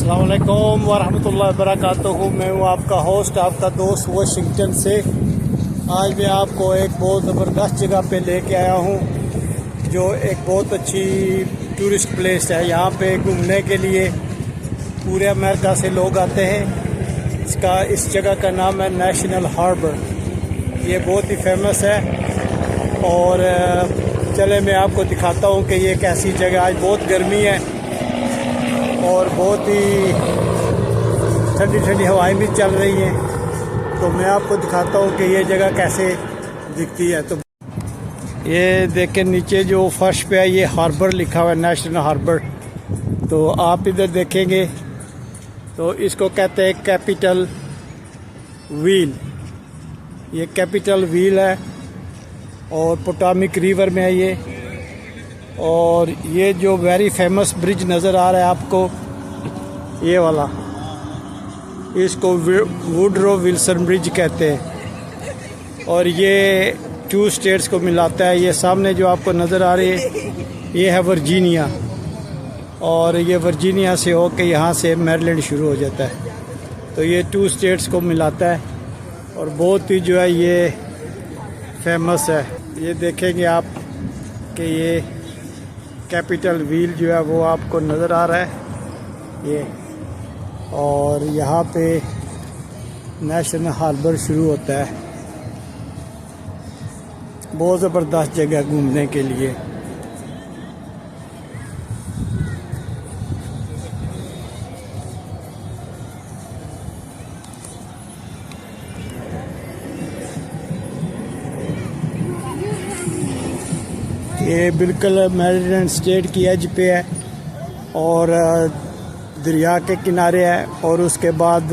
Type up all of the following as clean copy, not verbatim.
अस्सलाम वालेकुम वरहमतुल्लाहि वबरकातुहू। मैं हूँ आपका होस्ट, आपका दोस्त वाशिंगटन से। आज मैं आपको एक बहुत ज़बरदस्त जगह पे लेके आया हूँ, जो एक बहुत अच्छी टूरिस्ट प्लेस है। यहाँ पे घूमने के लिए पूरे अमेरिका से लोग आते हैं। इस जगह का नाम है नेशनल हार्बर। ये बहुत ही फेमस है और चले मैं आपको दिखाता हूँ कि ये कैसी जगह। आज बहुत गर्मी है और बहुत ही ठंडी ठंडी हवाएं भी चल रही हैं, तो मैं आपको दिखाता हूँ कि ये जगह कैसे दिखती है। तो ये देखें नीचे जो फर्श पे है, ये हार्बर लिखा हुआ है, नेशनल हार्बर। तो आप इधर देखेंगे तो इसको कहते हैं कैपिटल व्हील। ये कैपिटल व्हील है और पोटामिक रिवर में है ये। और ये जो वेरी फेमस ब्रिज नज़र आ रहा है आपको, ये वाला, इसको वुडरो विल्सन ब्रिज कहते हैं और ये 2 स्टेट्स को मिलाता है। ये सामने जो आपको नज़र आ रही है, ये है वर्जीनिया, और ये वर्जीनिया से होकर यहाँ से मैरीलैंड शुरू हो जाता है। तो ये 2 स्टेट्स को मिलाता है और बहुत ही जो है ये फेमस है। ये देखेंगे आप कि ये कैपिटल व्हील जो है वो आपको नज़र आ रहा है ये, और यहाँ पे नेशनल हार्बर शुरू होता है। बहुत ज़बरदस्त जगह घूमने के लिए। ये बिल्कुल मैरीलैंड स्टेट की एज पे है और दरिया के किनारे है, और उसके बाद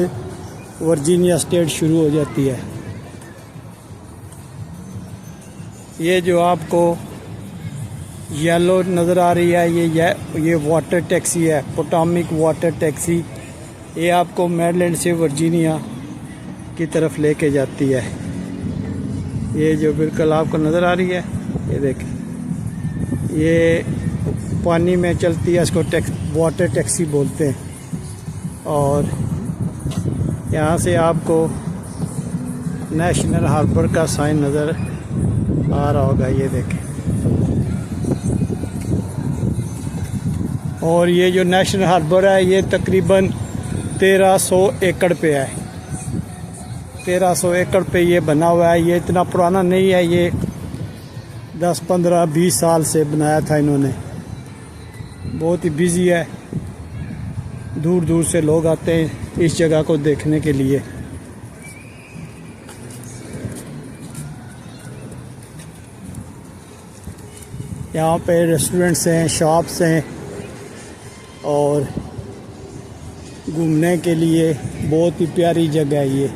वर्जीनिया स्टेट शुरू हो जाती है। ये जो आपको येलो नज़र आ रही है, ये वाटर टैक्सी है, पोटामिक वाटर टैक्सी। ये आपको मैरीलैंड से वर्जीनिया की तरफ लेके जाती है। ये जो बिल्कुल आपको नज़र आ रही है, ये देखें, ये पानी में चलती है, इसको वाटर टैक्सी बोलते हैं। और यहाँ से आपको नेशनल हार्बर का साइन नज़र आ रहा होगा, ये देखें। और ये जो नेशनल हार्बर है, ये तकरीबन 1300 एकड़ पे है। 1300 एकड़ पे ये बना हुआ है। ये इतना पुराना नहीं है, ये 10, 15, 20 साल से बनाया था इन्होंने। बहुत ही बिजी है, दूर दूर से लोग आते हैं इस जगह को देखने के लिए। यहाँ पे रेस्टोरेंट्स हैं, शॉप्स हैं और घूमने के लिए बहुत ही प्यारी जगह है ये।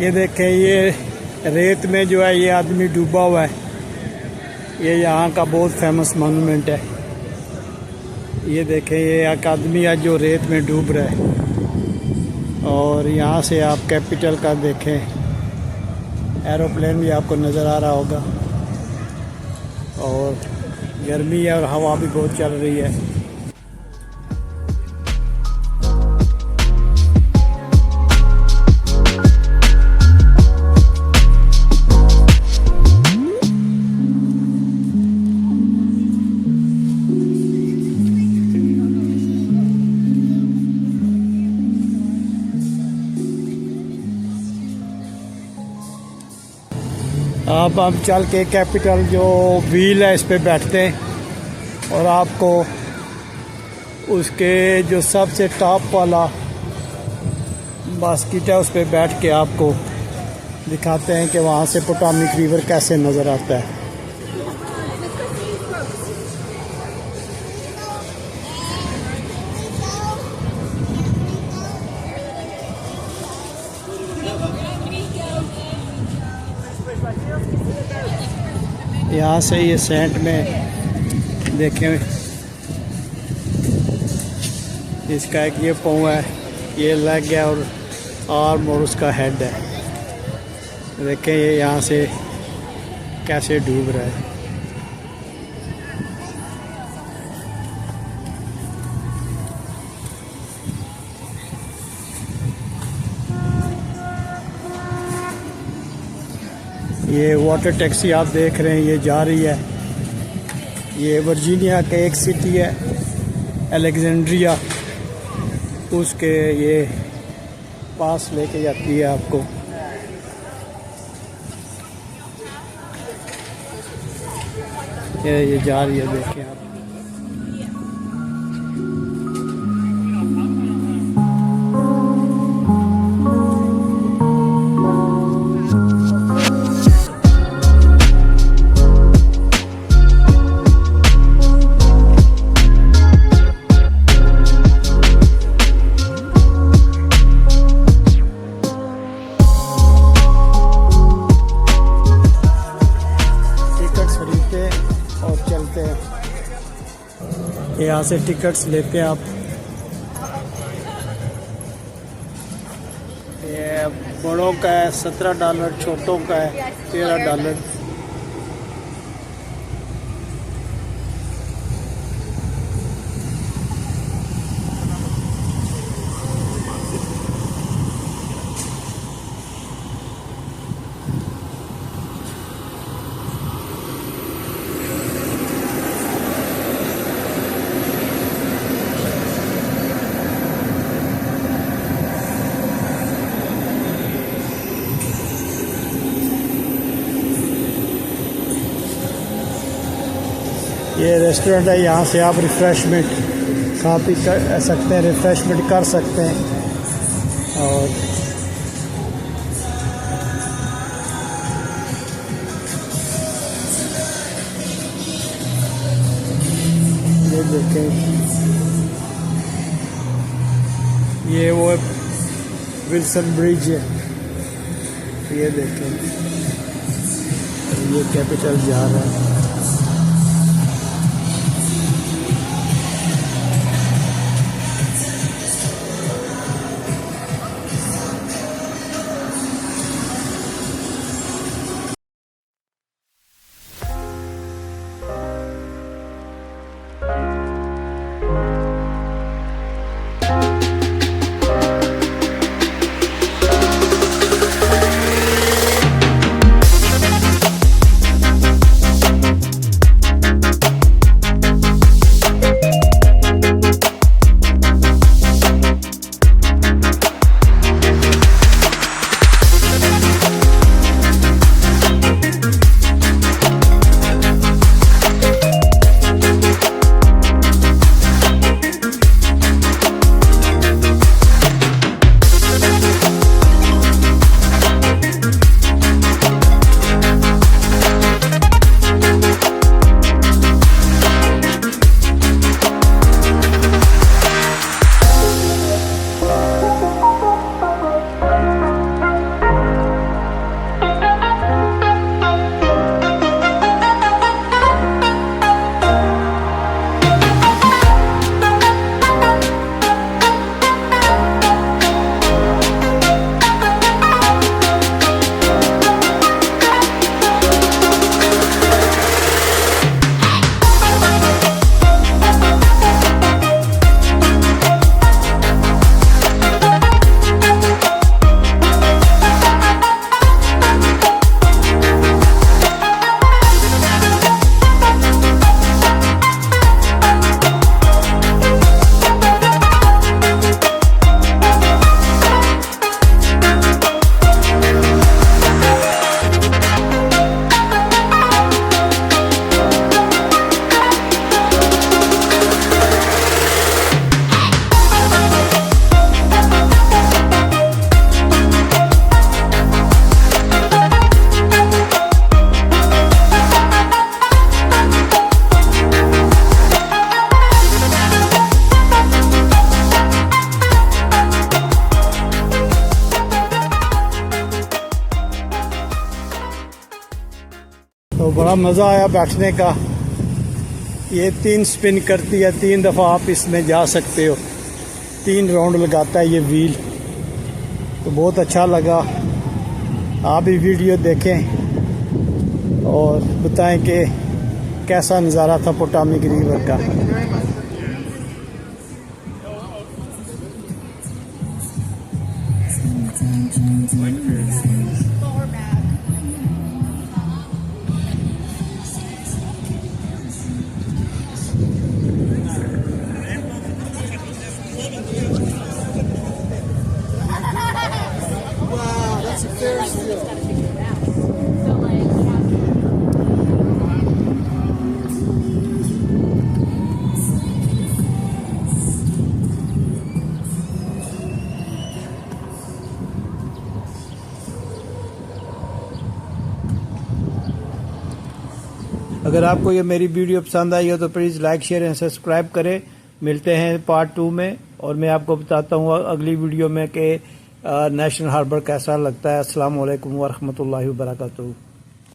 ये देखें, ये रेत में जो है ये आदमी डूबा हुआ है। ये यहाँ का बहुत फेमस मॉन्यूमेंट है। ये देखें, ये एक आदमी है जो रेत में डूब रहा है। और यहाँ से आप कैपिटल का देखें, एरोप्लेन भी आपको नज़र आ रहा होगा। और गर्मी है और हवा भी बहुत चल रही है। अब हम चल के कैपिटल जो व्हील है इस पे बैठते हैं और आपको उसके जो सबसे टॉप वाला बास्केट है उस पे बैठ के आपको दिखाते हैं कि वहाँ से पोटोनिक रिवर कैसे नज़र आता है। यहाँ से ये सेंट में देखें, इसका एक ये पाँव है, ये लेग है और आर्म और उसका हेड है। देखें ये यहाँ से कैसे डूब रहा है। ये वाटर टैक्सी आप देख रहे हैं, ये जा रही है, ये वर्जीनिया का एक सिटी है अलेक्जेंड्रिया, उसके ये पास लेके जाती है आपको। ये जा रही है, देखिए आप। और चलते हैं, यहाँ से टिकट्स लेते हैं आप। ये बड़ों का है $17, छोटों का है $13। ये रेस्टोरेंट है, यहाँ से आप रिफ़्रेशमेंट खा पी कर सकते हैं, रिफ़्रेशमेंट कर सकते हैं। और ये देखें, ये वो विल्सन ब्रिज है, ये देखें, ये कैपिटल जा रहा है। बड़ा मज़ा आया बैठने का। ये 3 स्पिन करती है, 3 दफ़ा आप इसमें जा सकते हो, 3 राउंड लगाता है ये व्हील, तो बहुत अच्छा लगा। आप भी वीडियो देखें और बताएं कि कैसा नज़ारा था पोटामिक रिवर का। Wow, that's a Ferris wheel. अगर आपको ये मेरी वीडियो पसंद आई हो तो please like share and subscribe करें। मिलते हैं पार्ट 2 में, और मैं आपको बताता हूँ अगली वीडियो में कि नेशनल हार्बर कैसा लगता है। अस्सलाम वालेकुम व रहमतुल्लाहि व बरकातहू।